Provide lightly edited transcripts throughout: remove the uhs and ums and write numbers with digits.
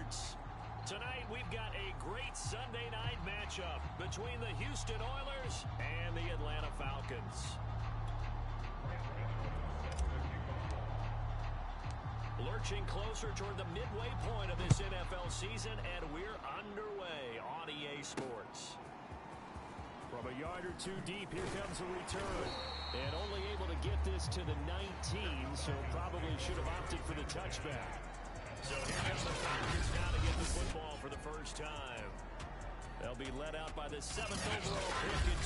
Sports. Tonight, we've got a great Sunday night matchup between the Houston Oilers and the Atlanta Falcons. Lurching closer toward the midway point of this NFL season, and we're underway on EA Sports. From a yard or two deep, here comes a return. And only able to get this to the 19, so probably should have opted for the touchback. So here comes the Falcons now to get the football for the first time. They'll be led out by the 7th overall pick in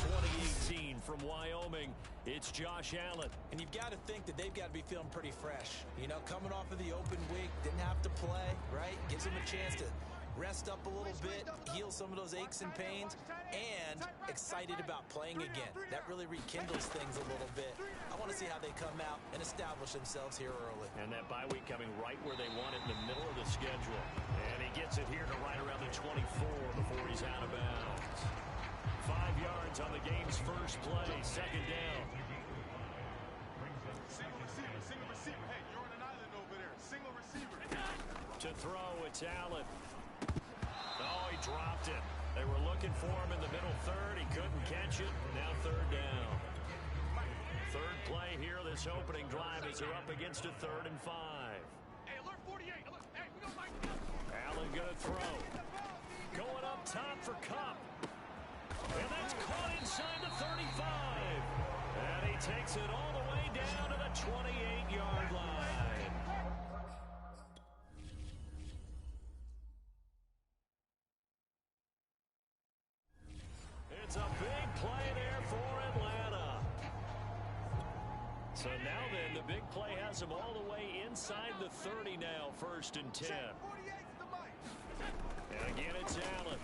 2018 from Wyoming. It's Josh Allen. And you've got to think that they've got to be feeling pretty fresh. You know, coming off of the open week, didn't have to play, right? Gives them a chance to rest up a little bit, heal some of those aches and pains, and excited about playing again. That really rekindles things a little bit. I want to see how they come out and establish themselves here early. And that bye week coming right where they want it in the middle of the schedule. And he gets it here to right around the 24 before he's out of bounds. 5 yards on the game's first play, second down. Single receiver. Hey, you're on an island over there. Single receiver. To throw, it's Allen. Oh, he dropped it. They were looking for him in the middle third. He couldn't catch it. Now third down. Third play here, this opening drive as they're up against a 3rd and 5. Hey, alert 48. Alert. Hey, we got Mike. Allen gonna throw. Going up top for Cup. And that's caught inside the 35. And he takes it all the way down to the 28-yard line. It's a big play there for Atlanta. So now then, the big play has him all the way inside the 30 now, 1st and 10. And again, it's Allen.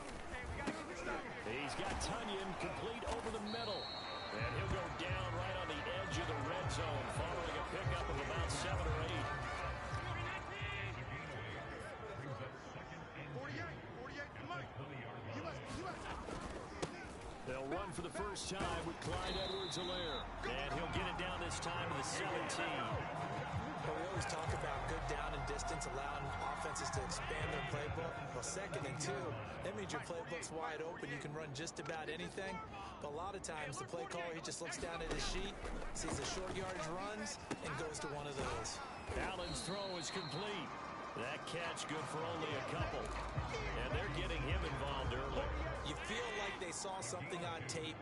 He's got Tunyon complete over the middle. And he'll go down right on the edge of the red zone, following a pickup of about 7 or 8. 48 to Mike. They'll run for the first time with Clyde Edwards-Helaire. And he'll get it down this time to the 17. But we always talk about good down and distance, allowing offenses to expand their playbook. Well, 2nd and 2, that means your playbook's wide open. You can run just about anything. But a lot of times, the play caller, he just looks down at his sheet, sees the short yardage runs, and goes to one of those. Allen's throw is complete. That catch good for only a couple. And they're getting him involved early. You feel like they saw something on tape,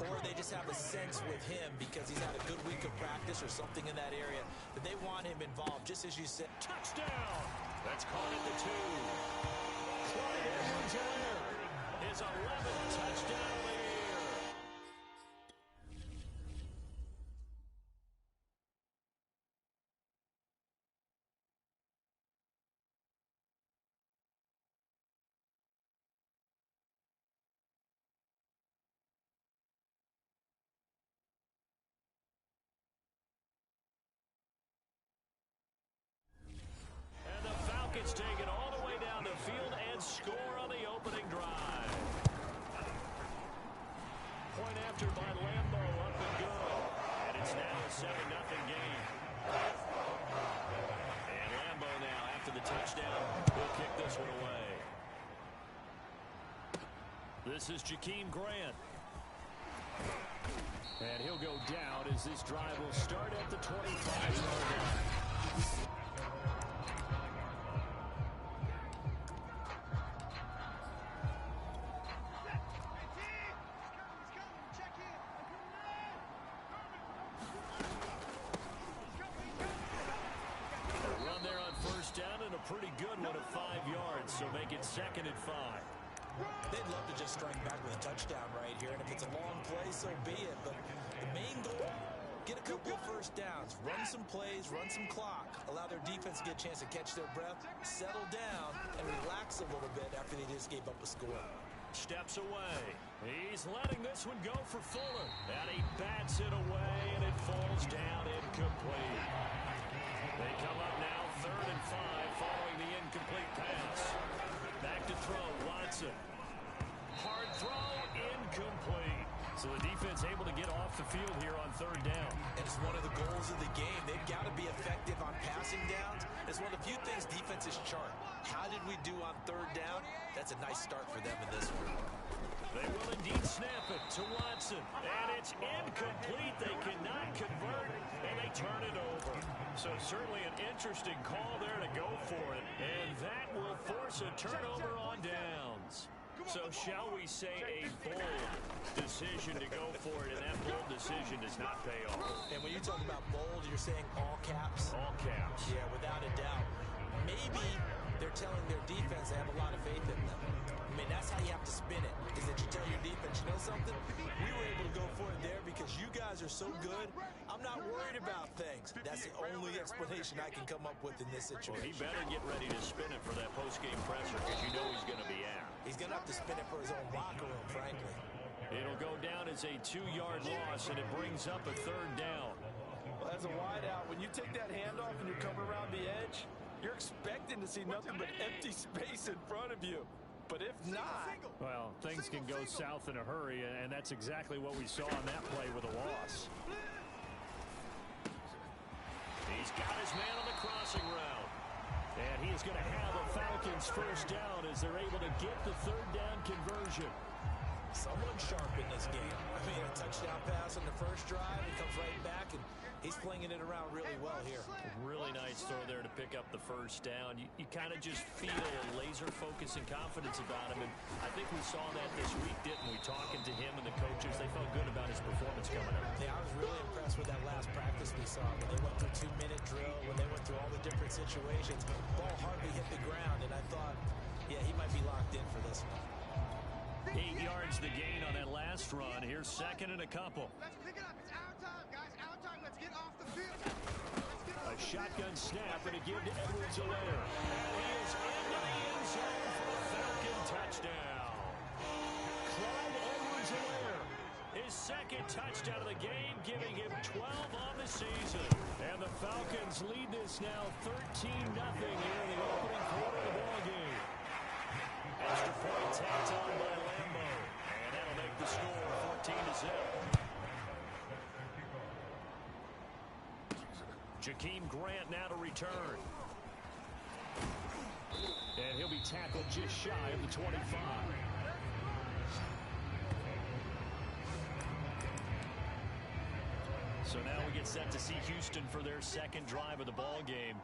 or they just have a sense with him because he's had a good week of practice or something in that area that they want him involved, just as you said. Touchdown! That's caught at the 2. Clyde Edwards-Helaire, his 11th touchdown of the year. Falcons take it all the way down the field and score on the opening drive. Point after by Lambo, up and good. And it's now a 7-0 game. And Lambo now, after the touchdown, will kick this one away. This is Jakeem Grant. And he'll go down as this drive will start at the 25-yard line. Pretty good one of 5 yards, so make it 2nd and 5. They'd love to just strike back with a touchdown right here, and if it's a long play, so be it. But the main goal, get a couple of first downs, run some plays, run some clock, allow their defense to get a chance to catch their breath, settle down, and relax a little bit after they just gave up a score. Steps away. He's letting this one go for Fuller. And he bats it away, and it falls down incomplete. They come up now 3rd and 5 following the incomplete pass. Back to throw, Watson. Hard throw, incomplete. So the defense able to get off the field here on 3rd down. And it's one of the goals of the game. They've got to be effective on passing downs. It's one of the few things defenses chart. How did we do on third down? That's a nice start for them in this one. They will indeed snap it to Watson. And it's incomplete. They cannot convert, and they turn it over. So certainly an interesting call there to go for it. And that will force a turnover on downs. So shall we say a bold decision to go for it, and that bold decision does not pay off. And when you talk about bold, you're saying all caps? All caps. Yeah, without a doubt. Maybe they're telling their defense they have a lot of faith in them. I mean, that's how you have to spin it, is that you tell your defense, you know something? We were able to go for it there because you guys are so good. I'm not worried about things. That's the only explanation I can come up with in this situation. Well, he better get ready to spin it for that post-game presser because you know he's going to be out. He's going to have to spin it for his own locker room, frankly. It'll go down as a 2-yard loss, and it brings up a third down. Well, as a wideout, when you take that handoff and you're coming around the edge, you're expecting to see nothing but empty space in front of you. But if not... Well, things can go south in a hurry, and that's exactly what we saw on that play with a loss. He's got his man on the crossing route. And he's going to have a Falcons first down as they're able to get the third down conversion. Someone sharp in this game. I mean, a touchdown pass on the first drive. He comes right back, and he's flinging it around really well here. Really nice throw there to pick up the first down. You kind of just feel a laser focus and confidence about him, and I think we saw that this week, didn't we? Talking to him and the coaches, they felt good about his performance coming up. Yeah, I was really impressed with that last practice we saw when they went through 2-minute drill, when they went through all the different situations. Ball hardly hit the ground, and I thought, yeah, he might be locked in for this one. 8 yards the gain on that last run. Here's second and a couple. Let's pick it up. It's our time, guys. Our time. Let's get off the field. Let's get A shotgun snap and a give to Edwards-Helaire. And he is into the end zone for a Falcon touchdown. Clyde Edwards-Helaire, his second touchdown of the game, giving him 12 on the season. And the Falcons lead this now 13-0 here in the opening quarter of the ballgame. Extra point tacked on by Lambo. And that'll make the score 14-0. Jakeem Grant now to return. And he'll be tackled just shy of the 25. So now we get set to see Houston for their second drive of the ball game.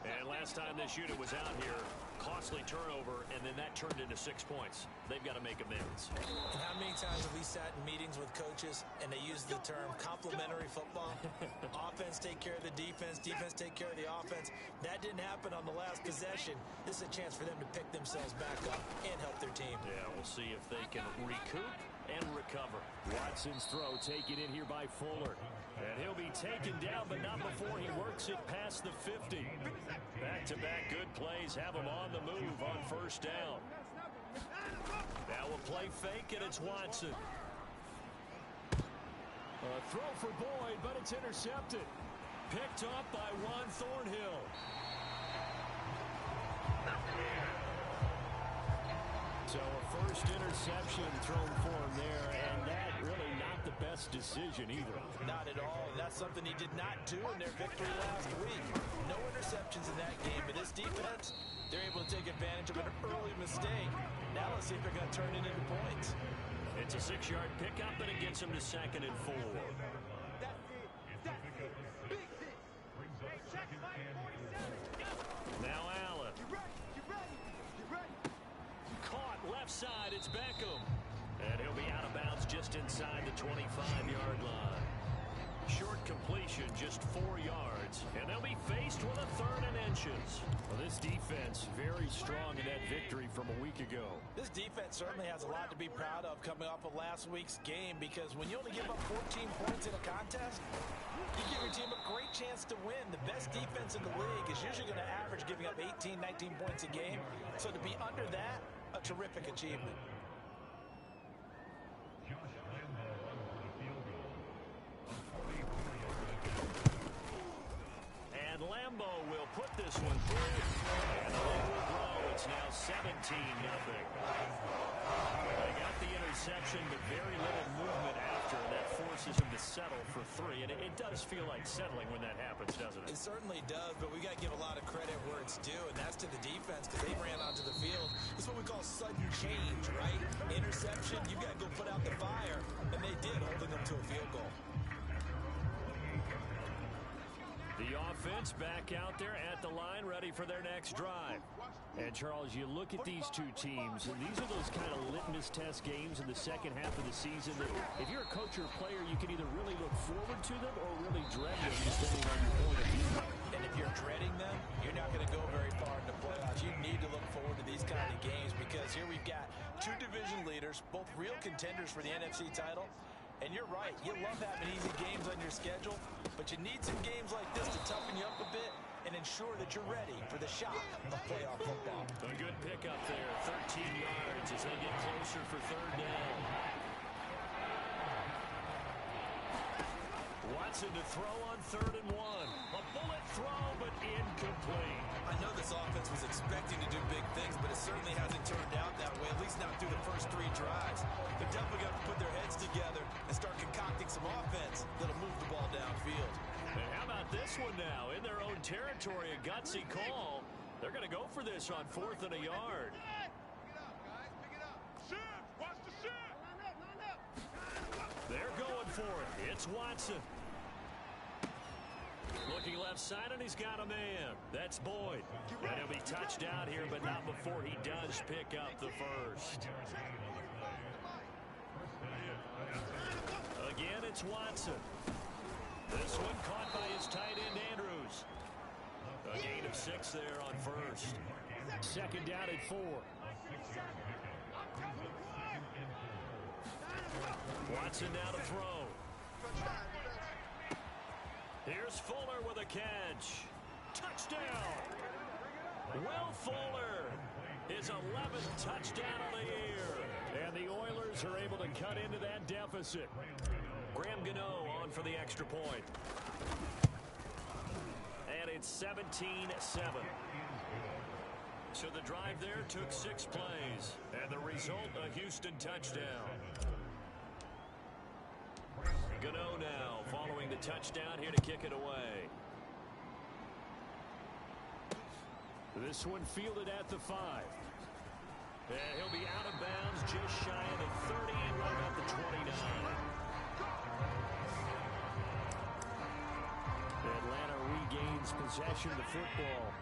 And last time this unit was out here, costly turnover, and then that turned into 6 points. They've got to make amends. And how many times have we sat in meetings with coaches and they use the term complementary football? Offense take care of the defense, defense take care of the offense. That didn't happen on the last possession. This is a chance for them to pick themselves back up and help their team. Yeah, we'll see if they can recoup and recover. Watson's throw taken in here by Fuller. And he'll be taken down, but not before he works it past the 50. Back-to-back good plays have him on the move on first down. Now we'll play fake, and it's Watson. A throw for Boyd, but it's intercepted. Picked up by Juan Thornhill. So a first interception thrown for him there, and that really not the best decision either. Not at all. That's something he did not do in their victory last week. No interceptions in that game, but this defense, they're able to take advantage of an early mistake. Now let's see if they're going to turn it into points. It's a 6-yard pickup, and it gets him to 2nd and 4. Now Allen. Caught left side, it's Beckham. And he'll be out of bounds just inside the 25-yard line. Short completion, just 4 yards. And they'll be faced with a 3rd and inches. Well, this defense very strong in that victory from a week ago. This defense certainly has a lot to be proud of coming off of last week's game, because when you only give up 14 points in a contest, you give your team a great chance to win. The best defense in the league is usually going to average giving up 18, 19 points a game. So to be under that, a terrific achievement. And Lambo will put this one through. And the lead will grow. It's now 17-0. They got the interception, but very little movement after that 4th forces him to settle for 3, and it does feel like settling when that happens, doesn't it? It certainly does, but we got to give a lot of credit where it's due, and that's to the defense because they ran onto the field. It's what we call sudden change, right? Interception, you got to go put out the fire, and they did, holding them to a field goal. The offense back out there at the line, ready for their next drive. And, Charles, you look at these two teams, and these are those kind of litmus test games in the second half of the season that if you're a coach or a player, you can either really look forward to them or really dread them, depending on your point of view. And if you're dreading them, you're not going to go very far in the playoffs. You need to look forward to these kind of games because here we've got two division leaders, both real contenders for the NFC title. And you're right, you love having easy games on your schedule, but you need some games like this to toughen you up a bit and ensure that you're ready for the shot of playoff football. A good pickup there, 13 yards as they get closer for 3rd down. Watson to throw on 3rd and 1. A bullet throw, but incomplete. I know this offense was expecting to do big things, but it certainly hasn't turned out that way, at least not through the first 3 drives. They're definitely going to put their heads together and start concocting some offense that'll move the ball downfield. And how about this one now? In their own territory, a gutsy call. They're going to go for this on 4th and a yard. Pick it up, guys. Pick it up. Shift! Watch the shift! Line up. They're going for it. It's Watson. Looking left side, and he's got a man. That's Boyd. And he'll be touched down here, but not before he does pick up the first. Again, it's Watson. This one caught by his tight end, Andrews. A gain of 6 there on 1st. 2nd down at 4. Watson now to throw. Here's Fuller with a catch. Touchdown. Will Fuller, his 11th touchdown of the year. And the Oilers are able to cut into that deficit. Graham Gano on for the extra point. And it's 17-7. So the drive there took 6 plays. And the result, a Houston touchdown. Gano now following the touchdown here to kick it away. This one fielded at the 5. And he'll be out of bounds just shy of the 30, right about the 29. Atlanta regains possession of the football.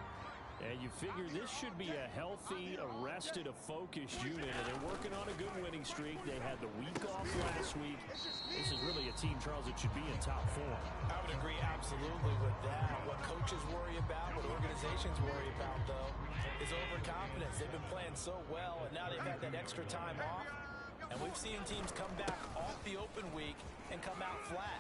And you figure this should be a healthy, arrested, a focused unit. And they're working on a good winning streak. They had the week off last week. This is really a team, Charles, that should be in top form. I would agree absolutely with that. What coaches worry about, what organizations worry about, though, is overconfidence. They've been playing so well, and now they've had that extra time off. And we've seen teams come back off the open week and come out flat.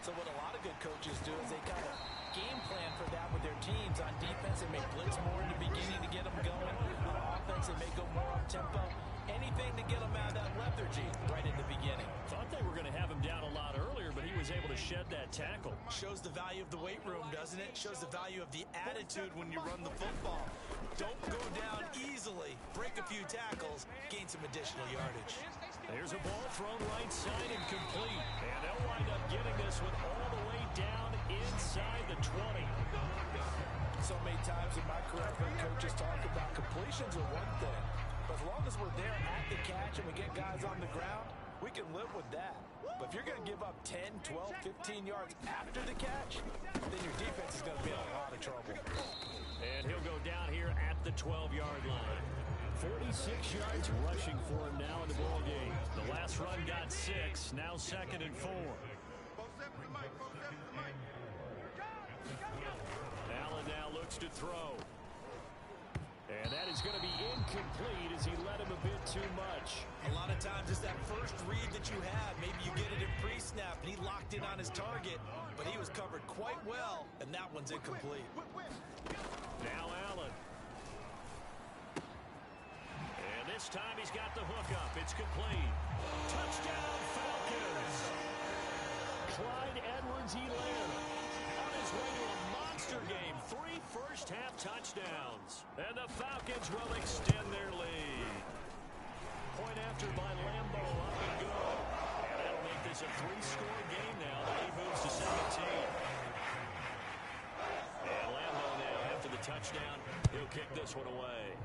So what a lot of good coaches do is they kind of game plan for that with their teams. On defense, they may blitz more in the beginning to get them going. On offense, they may go more up-tempo. Anything to get them out of that lethargy right in the beginning. Thought they were going to have him down a lot earlier, but he was able to shed that tackle. Shows the value of the weight room, doesn't it? Shows the value of the attitude when you run the football. Don't go down easily. Break a few tackles. Gain some additional yardage. There's a ball thrown right side and complete. And they'll wind up getting this one all the way down inside the 20. So many times in my career, I've heard coaches talk about completions are one thing. But as long as we're there at the catch and we get guys on the ground, we can live with that. But if you're going to give up 10, 12, 15 yards after the catch, then your defense is going to be in a lot of trouble. And he'll go down here at the 12-yard line. 46 yards rushing for him now in the ball game. The last run got 6, now 2nd and 4. Allen now looks to throw. And that is going to be incomplete as he led him a bit too much. A lot of times it's that first read that you have. Maybe you get it in pre-snap and he locked in on his target, but he was covered quite well, and that one's incomplete. Now Allen. And this time he's got the hook up. It's complete. Touchdown Falcons. Clyde Edwards-Helaire on his way to a monster game. 3 first-half touchdowns. And the Falcons will extend their lead. Point after by Lambeau up and go. And that'll make this a 3-score game. kick this one away.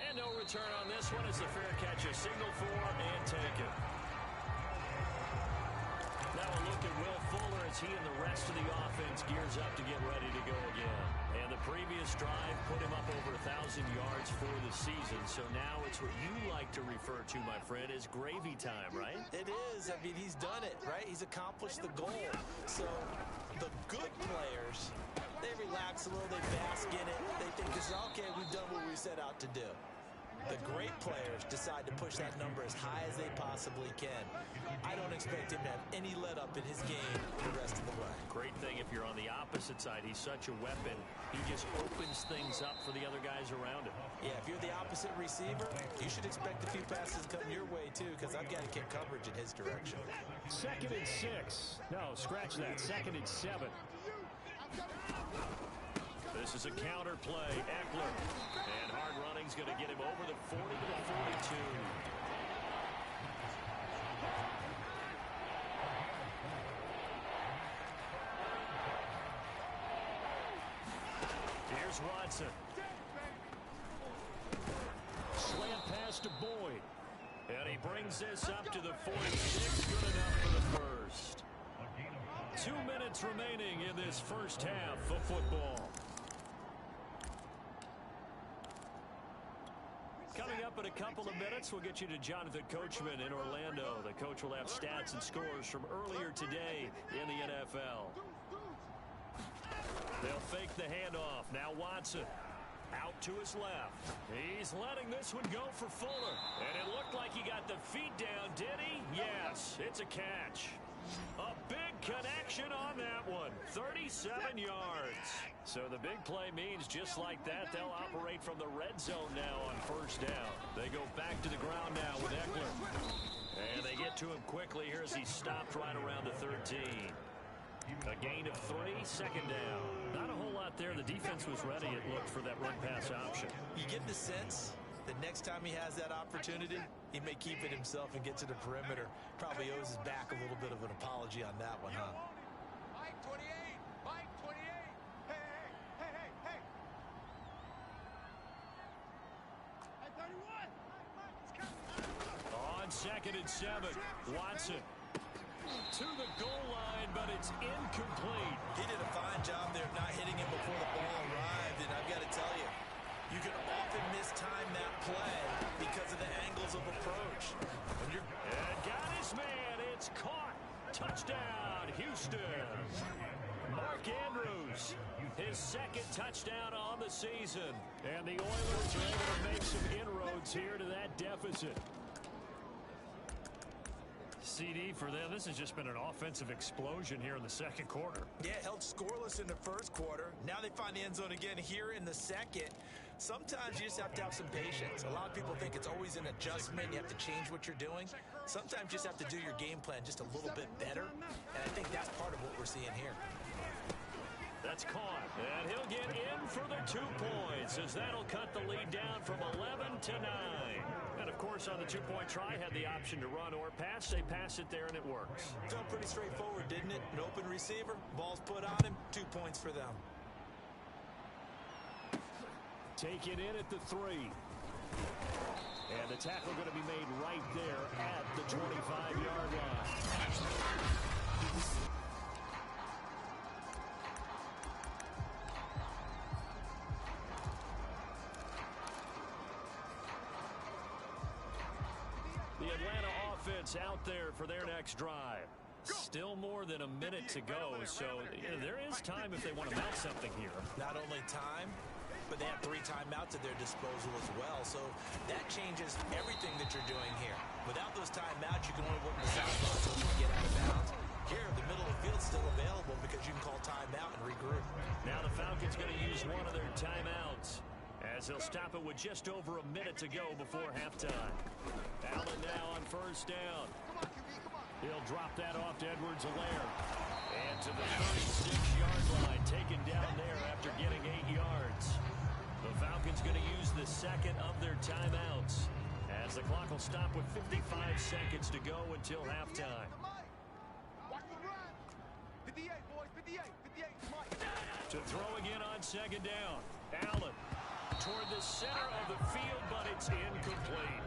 And no return on this one as the fair catch a signal for and take it. Now a look at Will Fuller as he and the rest of the offense gears up to get ready to go again. And the previous drive put him up over 1,000 yards for the season. So now it's what you like to refer to, my friend, as gravy time, right? It is. I mean, he's done it, right? He's accomplished the goal. So the good players, they relax a little, they bask in it. They think this is okay, we've done what we set out to do. The great players decide to push that number as high as they possibly can. I don't expect him to have any let up in his game the rest of the way. Great thing if you're on the opposite side. He's such a weapon. He just opens things up for the other guys around him. Yeah, if you're the opposite receiver, you should expect a few passes coming your way too, because I've got to get coverage in his direction. 2nd and 6. No, scratch that. 2nd and 7. This is a counter play. Eckler. And hard running's going to get him over the 40 to the 42. Here's Watson. Slant pass to Boyd. And he brings this up to the 46. Good enough for the first. 2 minutes remaining in this first half of football. Coming up in a couple of minutes, we'll get you to Jonathan Coachman in Orlando. The coach will have stats and scores from earlier today in the NFL. They'll fake the handoff. Now Watson out to his left. He's letting this one go for Fuller. And it looked like he got the feet down, did he? Yes, it's a catch. A big connection on that one. 37 yards. So the big play means just like that, they'll operate from the red zone now on first down. They go back to the ground now with Eckler. And they get to him quickly here as he stopped right around the 13. A gain of 3, 2nd down. Not a whole lot there. The defense was ready, it looked, for that run-pass option. You get the sense that next time he has that opportunity, he may keep it himself and get to the perimeter. Probably owes his back a little bit of an apology on that one, huh? Mike 28! Mike 28! Hey! Hey, 31! Mike, it's coming! On 2nd and 7, Watson to the goal line, but it's incomplete. He did a fine job there of not hitting him before the ball arrived, and I've got to tell you, you can often mistime that play because of the angles of approach. And got his man. It's caught. Touchdown, Houston. Mark Andrews, his 2nd touchdown on the season. And the Oilers are able to make some inroads here to that deficit. CD for them. This has just been an offensive explosion here in the 2nd quarter. Yeah, held scoreless in the 1st quarter. Now they find the end zone again here in the 2nd. Sometimes you just have to have some patience. A lot of people think it's always an adjustment. You have to change what you're doing. Sometimes you just have to do your game plan just a little bit better. And I think that's part of what we're seeing here. That's caught. And he'll get in for the 2 points as that'll cut the lead down from 11 to 9. And, of course, on the 2-point try, had the option to run or pass. They pass it there, and it works. Felt pretty straightforward, didn't it? An open receiver, ball's put on him, 2 points for them. Take it in at the 3. And the tackle going to be made right there at the 25-yard line. The Atlanta offense out there for their next drive. Still more than a minute to go, so there is time if they want to mount something here. Not only time, but they have 3 timeouts at their disposal as well, so that changes everything that you're doing here. Without those timeouts, you can only work the sidelines until you get out of bounds. Here, the middle of the field's still available because you can call timeout and regroup. Now the Falcons going to use one of their timeouts as they'll stop it with just over a minute to go before halftime. Allen now on first down. He'll drop that off to Edwards-Helaire. And to the 36-yard line, taken down there after getting 8 yards. The Falcons going to use the 2nd of their timeouts as the clock will stop with 55 seconds to go until halftime. Watch the run. 58, boys, 58, 58, Mike. To throw again on second down. Allen toward the center of the field, but it's incomplete.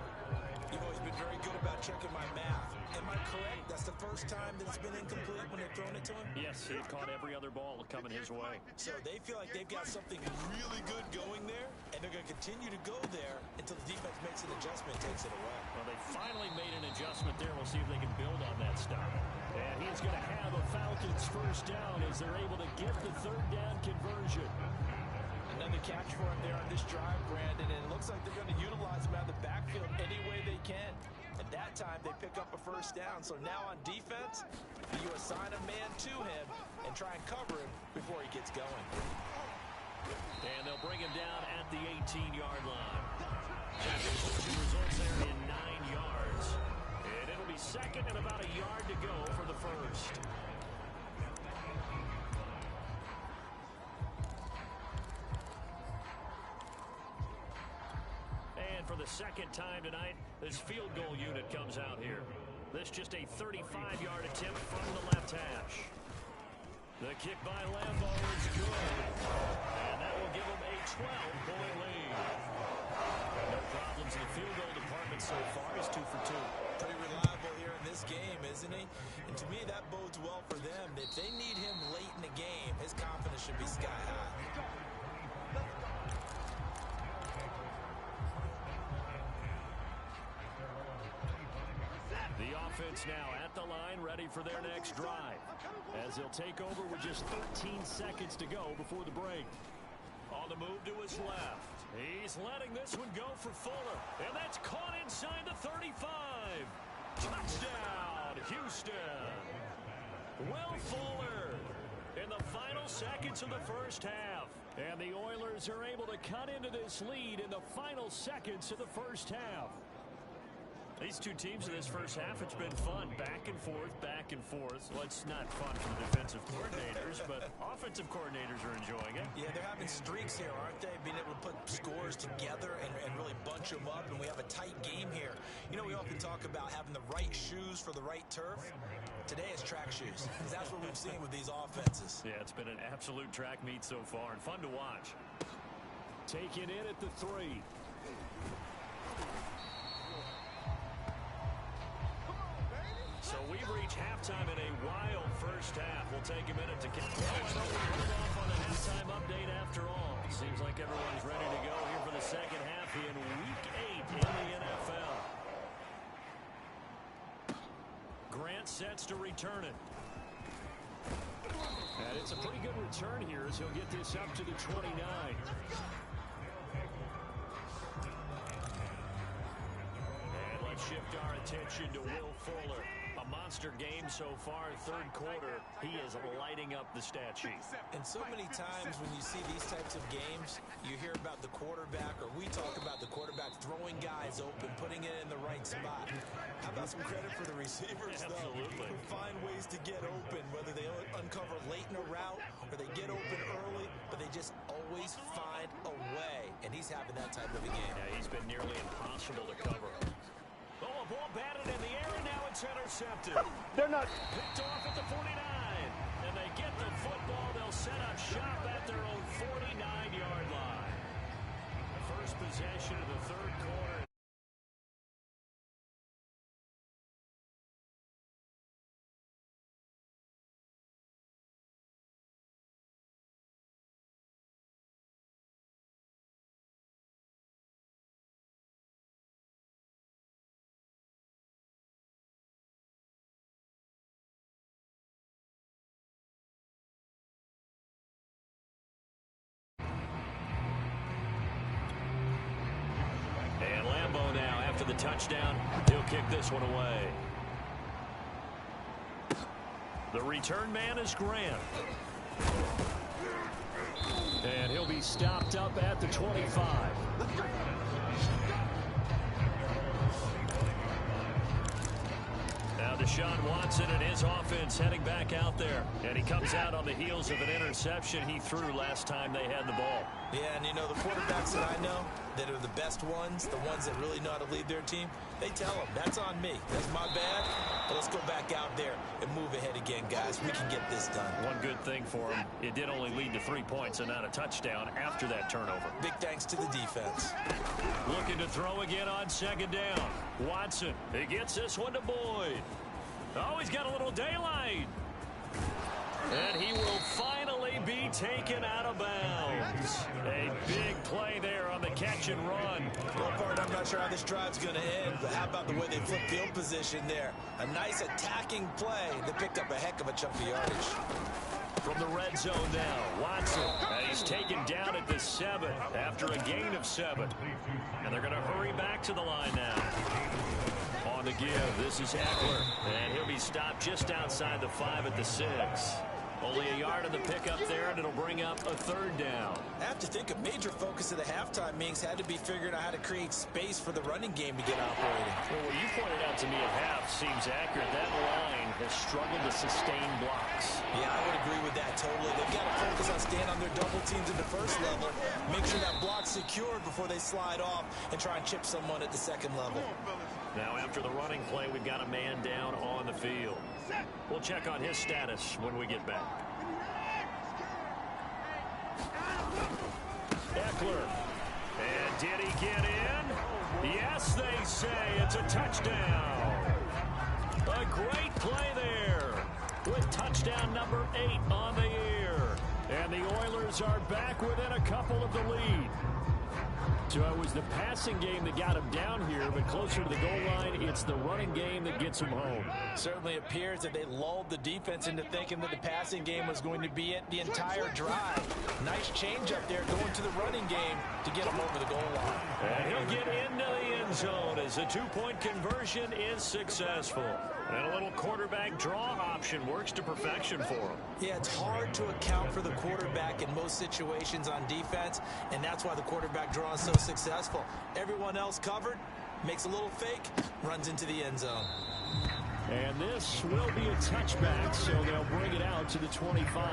You've always been very good about checking my math. Am I correct? That's the first time that it's been incomplete when they've thrown it to him? Yes, he had caught every other ball coming his way. So they feel like they've got something really good going there, and they're going to continue to go there until the defense makes an adjustment, takes it away. Well, they finally made an adjustment there. We'll see if they can build on that stop. And he's going to have a Falcons first down as they're able to get the third down conversion. Another catch for him there on this drive, Brandon, and it looks like they're going to utilize him out of the backfield any way they can. And that time, they pick up a first down. So now on defense, you assign a man to him and try and cover him before he gets going. And they'll bring him down at the 18-yard line. Two results there in 9 yards. And it'll be second and about a yard to go for the first. For the second time tonight, this field goal unit comes out here. This just a 35-yard attempt from the left hash. The kick by Lambeau is good. And that will give them a 12-point lead. No problems in the field goal department so far. He's 2 for 2. Pretty reliable here in this game, isn't he? And to me, that bodes well for them. If they need him late in the game, his confidence should be sky high. The offense now at the line, ready for their next drive. As they'll take over with just 13 seconds to go before the break. On the move to his left. He's letting this one go for Fuller. And that's caught inside the 35. Touchdown, Houston. Will Fuller in the final seconds of the first half. And the Oilers are able to cut into this lead in the final seconds of the first half. These two teams in this first half, it's been fun. Back and forth, back and forth. Well, it's not fun for the defensive coordinators, but offensive coordinators are enjoying it. Yeah, they're having streaks here, aren't they? Being able to put scores together and really bunch them up, and we have a tight game here. You know, we often talk about having the right shoes for the right turf. Today is track shoes, because that's what we've seen with these offenses. Yeah, it's been an absolute track meet so far, and fun to watch. Taken in at the 3. So we've reached halftime in a wild first half. We'll take a minute to get off on the halftime update after all. Seems like everyone's ready to go here for the second half in Week 8 in the NFL. Grant sets to return it. And it's a pretty good return here as he'll get this up to the 29. And let's shift our attention to Will Fuller. A monster game so far, third quarter. He is lighting up the stat sheet. And so many times when you see these types of games, you hear about the quarterback, or we talk about the quarterback throwing guys open, putting it in the right spot. How about some credit for the receivers, though? Absolutely. Who find ways to get open, whether they uncover late in a route or they get open early, but they just always find a way. And he's having that type of a game. Yeah, he's been nearly impossible to cover. Oh, a ball batted in the air, and now it's intercepted. They're not Picked off at the 49. And they get the football. They'll set up shop at their own 49-yard line. First possession of the third quarter. The touchdown, he'll kick this one away. The return man is Grant. And he'll be stopped up at the 25. Now Deshaun Watson and his offense heading back out there. And he comes out on the heels of an interception he threw last time they had the ball. Yeah, and you know, the quarterbacks that I know that are the best ones, the ones that really know how to lead their team, they tell them, that's on me. That's my bad. But let's go back out there and move ahead again, guys. We can get this done. One good thing for him, it did only lead to 3 points and not a touchdown after that turnover. Big thanks to the defense. Looking to throw again on second down. Watson, he gets this one to Boyd. Oh, he's got a little daylight. And he will finally be taken out of bounds. A big play there on the catch and run. Well, part, I'm not sure how this drive's going to end, but how about the way they flip field position there? A nice attacking play that picked up a heck of a chunk of yardage. From the red zone now, Watson. And he's taken down at the 7 after a gain of 7. And they're going to hurry back to the line now. On the give, this is Eckler. And he'll be stopped just outside the 5 at the 6. Only a yard of the pickup there, and it'll bring up a 3rd down. I have to think a major focus of the halftime meetings had to be figuring out how to create space for the running game to get operating. Well, what you pointed out to me at half seems accurate. That line has struggled to sustain blocks. Yeah, I would agree with that totally. They've got to focus on staying on their double teams at the first level, make sure that block's secured before they slide off, and try and chip someone at the second level. Now, after the running play, we've got a man down on the field. We'll check on his status when we get back. Eckler. And did he get in? Yes, they say it's a touchdown. A great play there with touchdown number 8 on the year. And the Oilers are back within a couple of the lead. So it was the passing game that got him down here, but closer to the goal line, it's the running game that gets him home. Certainly appears that they lulled the defense into thinking that the passing game was going to be it the entire drive. Nice change up there going to the running game to get him over the goal line. And he'll get into the end zone as a 2-point conversion is successful. And a little quarterback draw option works to perfection for him. Yeah, it's hard to account for the quarterback in most situations on defense, and that's why the quarterback draw is so successful. Everyone else covered, makes a little fake, runs into the end zone. And this will be a touchback, so they'll bring it out to the 25.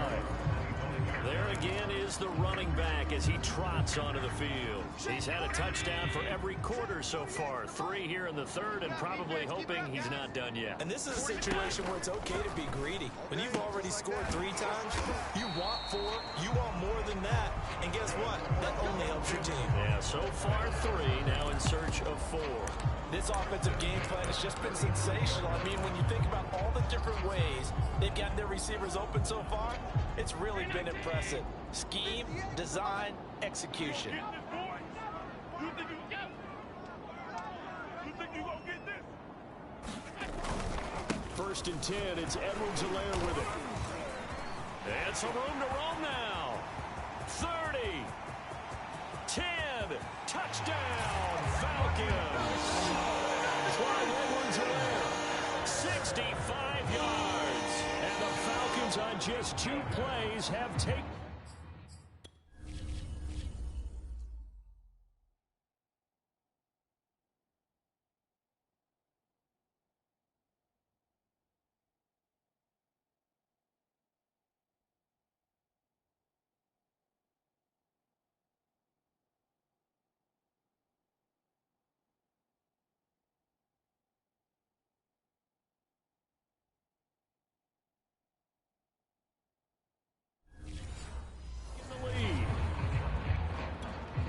There again is the running back as he trots onto the field. He's had a touchdown for every quarter so far. 3 here in the 3rd, and probably hoping he's not done yet. And this is a situation where it's okay to be greedy. When you've already scored 3 times, you want 4, you want more than that. And guess what? That only helps your team. Yeah, so far 3, now in search of 4. This offensive game plan has just been sensational. I mean, when you think about all the different ways they've gotten their receivers open so far, it's really been impressive. Scheme, design, execution. You think you gonna get this? 1st and 10, it's Edwards-Helaire with it. And some room to roam now. 30. 10. Touchdown, Falcons. Clyde Edwards-Helaire, 65 yards. And the Falcons on just 2 plays have taken.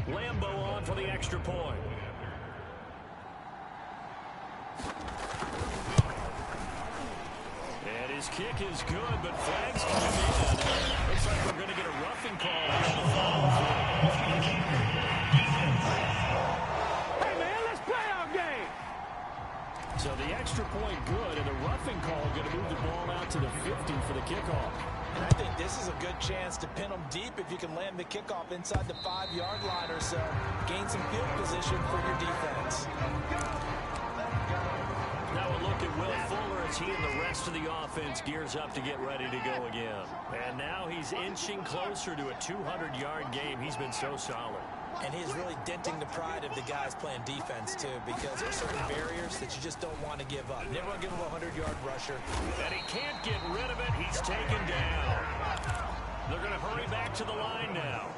Lambo on for the extra point. And his kick is good, but flags come in. Looks like we're going to get a roughing call here on the final play. Hey, man, let's play our game. So the extra point good, and the roughing call going to move the ball out to the 50 for the kickoff. And I think this is a good chance to pin them deep if you can land the kickoff inside the 5-yard line or so. Gain some field position for your defense. Now a look at Will Fuller as he and the rest of the offense gears up to get ready to go again. And now he's inching closer to a 200-yard game. He's been so solid. And he's really denting the pride of the guys playing defense, too, because there's certain barriers that you just don't want to give up. Never want to give him a 100-yard rusher. And he can't get rid of it. He's taken down. They're going to hurry back to the line now.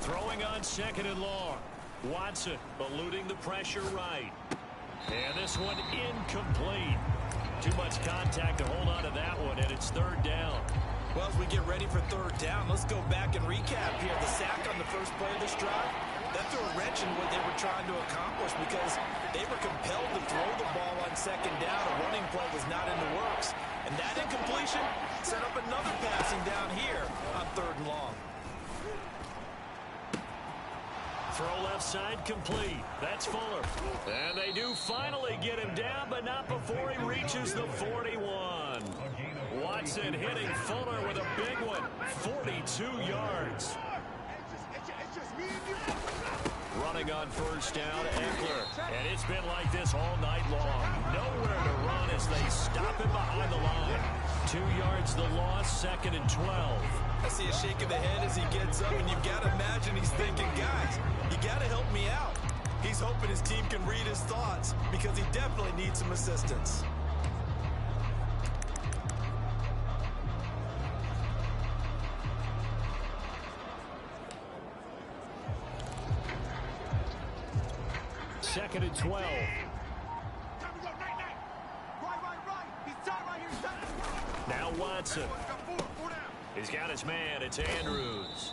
Throwing on on 2nd and long. Watson eluding the pressure right. And this one incomplete. Too much contact to hold on to that one, and it's 3rd down. Well, as we get ready for 3rd down, let's go back and recap here. The sack on the first play of this drive, that threw a wrench in what they were trying to accomplish because they were compelled to throw the ball on 2nd down. A running play was not in the works. And that incompletion set up another passing down here on 3rd and long. Throw left side complete. That's Fuller. And they do finally get him down, but not before he reaches the 41. Watson hitting Fuller with a big one. 42 yards. Running on 1st down, Eckler. And it's been like this all night long. Nowhere to run as they stop him behind the line. 2 yards the loss, 2nd and 12. I see a shake of the head as he gets up, and you've got to imagine he's thinking, guys, you got to help me out. He's hoping his team can read his thoughts because he definitely needs some assistance. Second and 12. Now Watson. He's got his man. It's Andrews.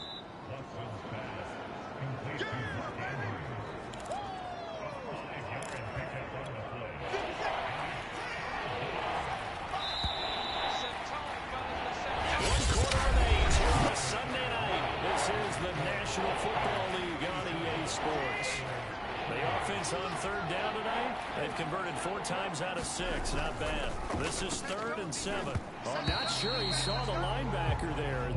National Football League on EA Sports. The offense on 3rd down tonight, they've converted 4 times out of 6. Not bad. This is 3rd and 7. Oh, I'm not sure he saw the linebacker there.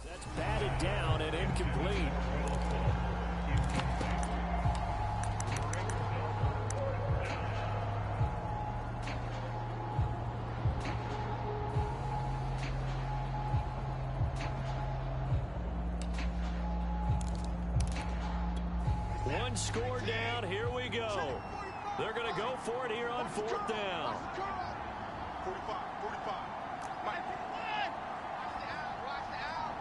That's batted down and incomplete. One score down. Here we go. They're going to go for it here on 4th down. 45. Mike. Watch the out.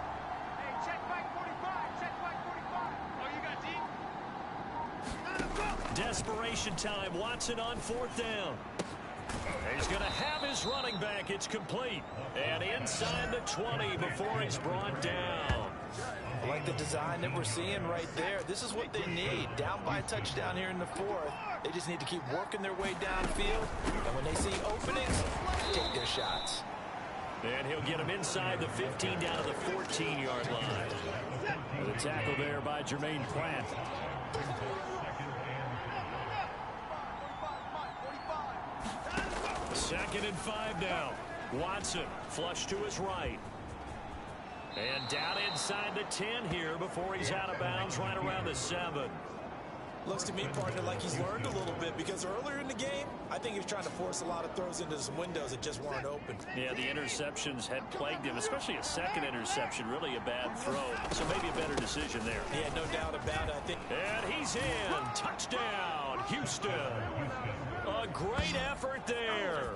Hey, check Mike 45. Check Mike 45. Oh, you got deep? Desperation time. Watson on 4th down. He's going to have his running back. It's complete. And inside the 20 before he's brought down. I like the design that we're seeing right there. This is what they need. Down by a touchdown here in the 4th. They just need to keep working their way downfield. And when they see openings, take their shots. And he'll get him inside the 15 down to the 14-yard line. The tackle there by Jermaine Pratt. Second and 5 now. Watson flush to his right. And down inside the 10 here before he's out of bounds right around the 7. Looks to me, partner, like he's learned a little bit because earlier in the game, I think he was trying to force a lot of throws into some windows that just weren't open. Yeah, the interceptions had plagued him, especially a second interception, really a bad throw. So maybe a better decision there. Yeah, no doubt about it, I think. And he's in. Touchdown, Houston. A great effort there.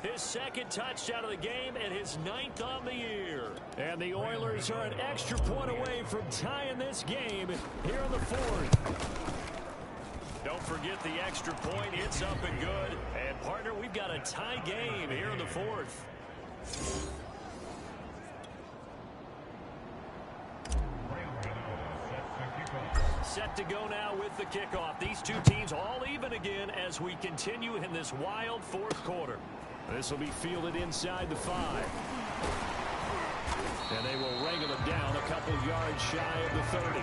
His 2nd touchdown of the game and his 9th on the year. And the Oilers are an extra point away from tying this game here in the 4th. Don't forget the extra point. It's up and good. And, partner, we've got a tie game here in the 4th. Set to go now with the kickoff. These two teams all even again as we continue in this wild 4th quarter. This will be fielded inside the 5. And they will wrangle it down a couple yards shy of the 30.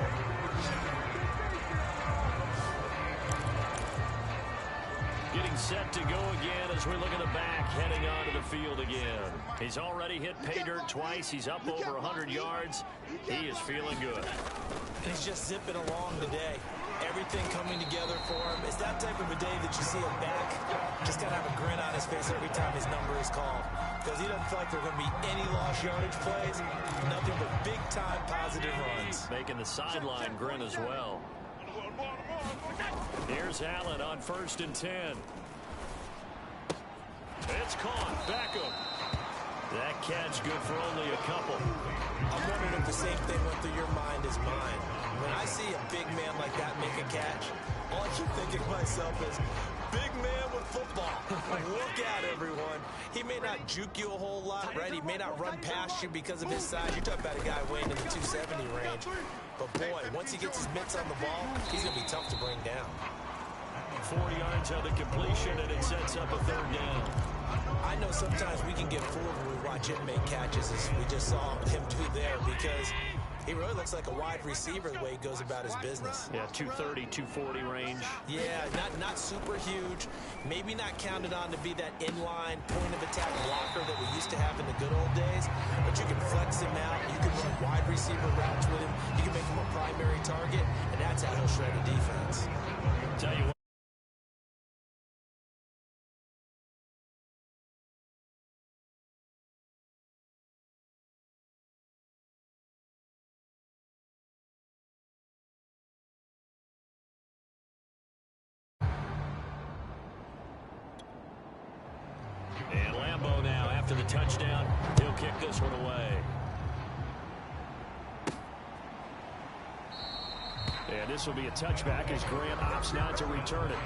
Getting set to go again as we look at the back heading onto the field again. He's already hit pay dirt twice. He's up over 100 yards. He is feeling good. And he's just zipping along today. Everything coming together for him. It's that type of a day that you see him back. Just kind of have a grin on his face every time his number is called. Because he doesn't feel like there are going to be any lost yardage plays. Nothing but big-time positive runs. Making the sideline grin as well. Here's Allen on 1st and 10. It's caught. Beckham. That catch good for only a couple. I'm wondering if the same thing went through your mind as mine. When I see a big man like that make a catch, all I keep thinking to myself is, big man with football. Look out, everyone. He may not juke you a whole lot, right? He may not run past you because of his size. You're talking about a guy weighing in the 270 range. But, boy, once he gets his mitts on the ball, he's going to be tough to bring down. 4 yards on the completion, and it sets up a third down. I know sometimes we can get fooled when we watch him make catches, as we just saw him do there, because he really looks like a wide receiver the way he goes about his business. Yeah, 230, 240 range. Yeah, not super huge. Maybe not counted on to be that inline point-of-attack blocker that we used to have in the good old days, but you can flex him out. You can run wide receiver routes with him. You can make him a primary target, and that's how he'll shred a defense. Tell you what. And Lambeau now, after the touchdown, he'll kick this one away. And this will be a touchback as Grant opts not to return it.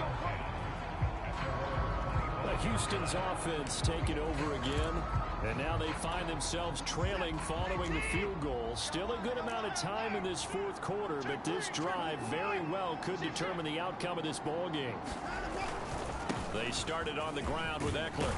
Houston's offense taking over again. And now they find themselves trailing following the field goal. Still a good amount of time in this fourth quarter, but this drive very well could determine the outcome of this ball game. They started on the ground with Eckler.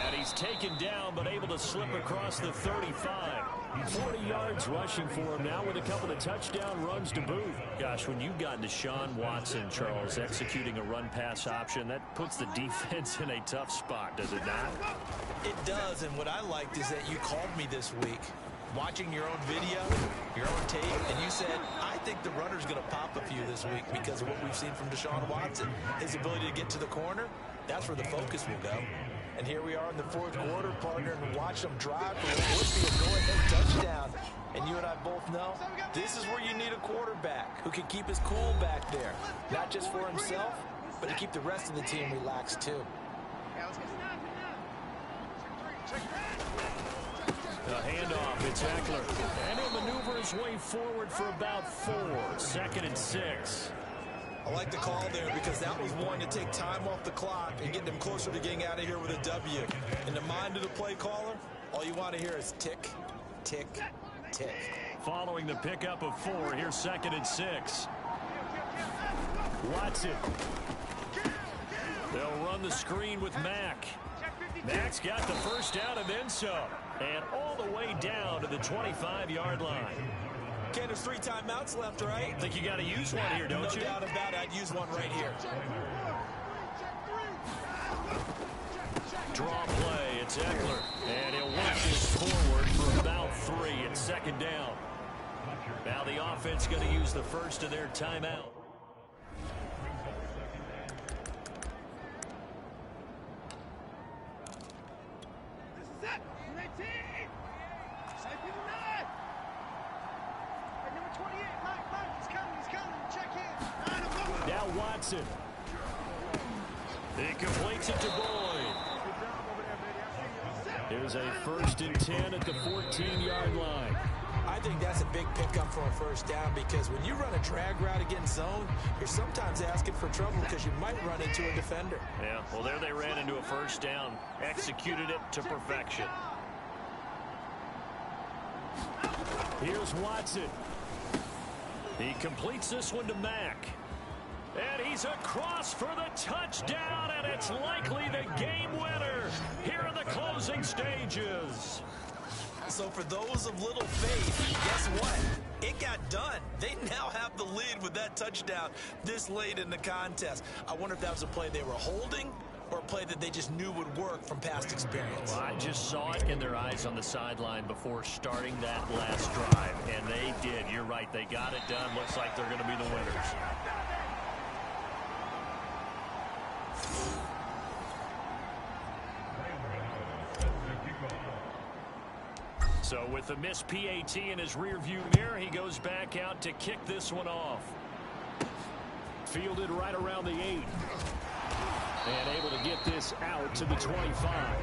And he's taken down, but able to slip across the 35. 40 yards rushing for him now with a couple of touchdown runs to boot. Gosh, when you've got Deshaun Watson, Charles, executing a run-pass option, that puts the defense in a tough spot, does it not? It does, and what I liked is that you called me this week, watching your own video, your own tape, and you said, I think the runner's going to pop a few this week because of what we've seen from Deshaun Watson. His ability to get to the corner, that's where the focus will go. And here we are in the fourth quarter, partner, and watch them drive for what would be a go-ahead touchdown. And you and I both know this is where you need a quarterback who can keep his cool back there, not just for himself, but to keep the rest of the team relaxed too. The handoff, it's Eckler. And he'll maneuver his way forward for about 4. 2nd and 6. I like the call there because that was one to take time off the clock and get them closer to getting out of here with a W. In the mind of the play caller, all you want to hear is tick, tick, tick. Following the pickup of 4, here's 2nd and 6. Watson. They'll run the screen with Mack. Mack's got the first down and then some. And all the way down to the 25-yard line. Okay, there's 3 timeouts left, right? I think you got to use one here, don't you? No doubt about it. I'd use one right here. Draw play. It's Eckler. And he'll work this forward for about 3. It's 2nd down. Now the offense going to use the first of their timeout. Now Watson. He completes it to Boyd. Here's a 1st and 10 at the 14-yard line. I think that's a big pickup for a first down because when you run a drag route against zone, you're sometimes asking for trouble because you might run into a defender. Yeah, well, there they ran into a first down. Executed it to perfection. Here's Watson. He completes this one to Mack. And he's across for the touchdown, and it's likely the game winner here in the closing stages. So for those of little faith, guess what? It got done. They now have the lead with that touchdown this late in the contest. I wonder if that was a play they were holding or a play that they just knew would work from past experience. Well, I just saw it in their eyes on the sideline before starting that last drive, and they did. You're right. They got it done. Looks like they're going to be the winners. So with the missed PAT in his rearview mirror, he goes back out to kick this one off. Fielded right around the 8. And able to get this out to the 25.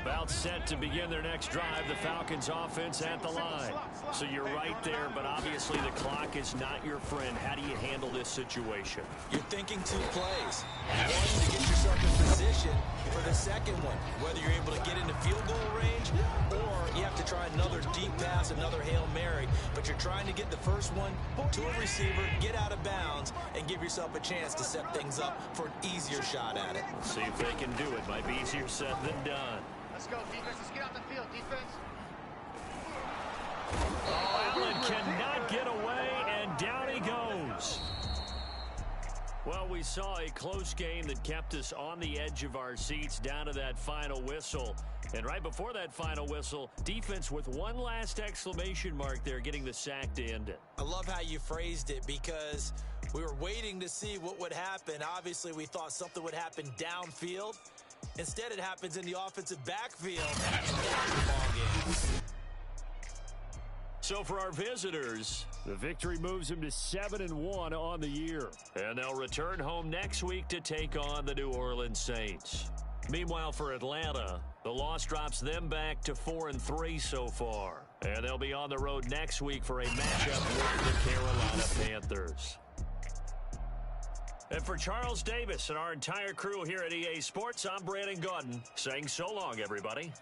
About set to begin their next drive, the Falcons offense at the line. So you're right there, but obviously the clock is not your friend. How do you handle this situation? You're thinking 2 plays. One, to get yourself in position for the second one, whether you're able to get into field goal range or you have to try another deep pass, another Hail Mary, but you're trying to get the first one to a receiver, get out of bounds, and give yourself a chance to set things up for an easier shot at it. Let's see if they can do it. Might be easier said than done. Let's go, defense. Let's get out the field, defense. Oh, Allen cannot get away, and down he goes. Well, we saw a close game that kept us on the edge of our seats down to that final whistle. And right before that final whistle, defense with one last exclamation mark there, getting the sack to end it. I love how you phrased it because we were waiting to see what would happen. Obviously, we thought something would happen downfield. Instead, it happens in the offensive backfield. So for our visitors, the victory moves them to 7-1 on the year. And they'll return home next week to take on the New Orleans Saints. Meanwhile, for Atlanta, the loss drops them back to 4-3 so far. And they'll be on the road next week for a matchup with the Carolina Panthers. And for Charles Davis and our entire crew here at EA Sports, I'm Brandon Gaudin saying so long, everybody.